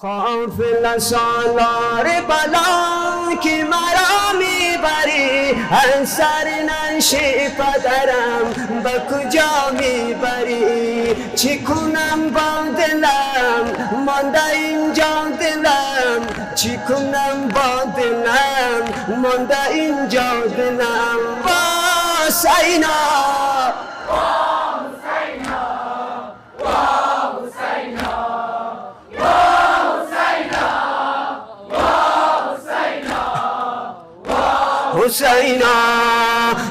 قافل سالار بلا که مرا میبری از سر ننشی پدرم به کجا میبری چی کنم با دلم مانده اینجا دلم چی کنم با دلم مانده اینجا دلم با سینا حسینا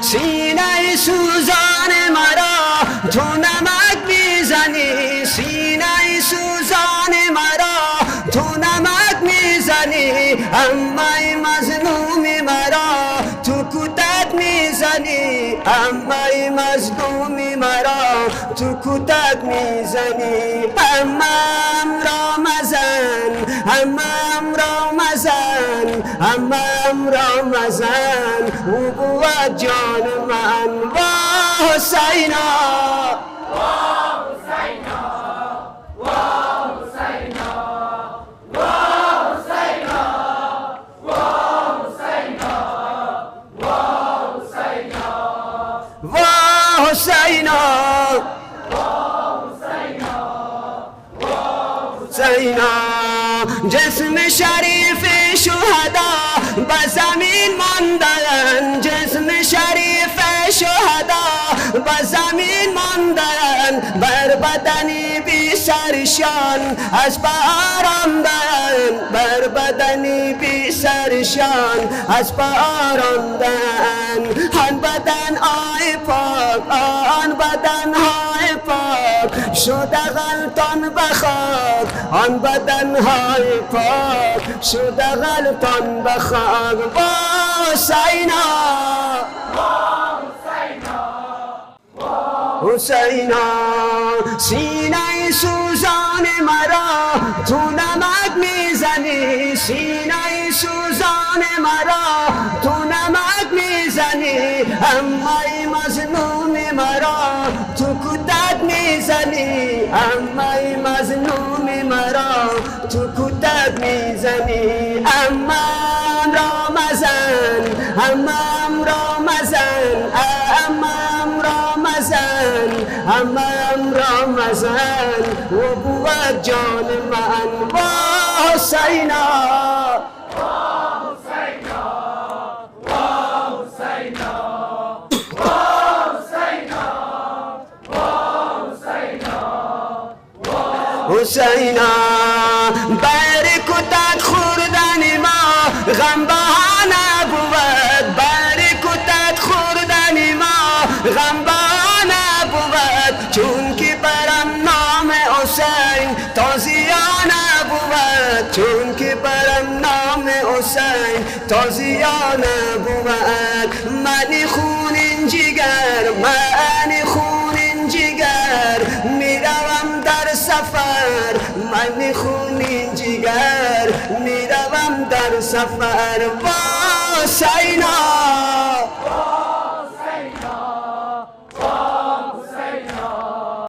سینه سوزان مرا تو نمک میزنی سینه سوزان مرا تو نمک میزنی امای مظلوم مرا تو کتک میزنی امای مظلوم مرا تو کتک میزنی امام را مزن امام را مزن امام را مزن او بود جان من وا حسینا حسینا حسینا جسم شریف شهدا به زمین ماندن جسم شریف شهدا به زمین ماندن بر بدنی بی سرشان از پاراندن بر بدنی بی سرشان از پاراندن آن بدن آی پاک آن بدن های پاک شده غلطان بخاک آن بدن های پاک شده غلطان بخاک با حسینا حسینا سینه سوزان مرا تو نمک میزنی سینه سوزان مرا تو نمک میزنی امای مظلوم مرا تو کتک میزنی امای مظلوم مرا تو کتک میزنی امام را مزن امام را مزن امام را مزن امام را مزن و بود جان من با حسینا حسینا بر کتک خوردن ما غم بهانه بود بر کتک خوردن ما غم بهانه بود چون که برم نام حسین تازیانه بود چون که برم نام حسین تازیانه بود من خون جگر من خون جگر میروم در سفر من خون جگر میروم در سفر با حسینا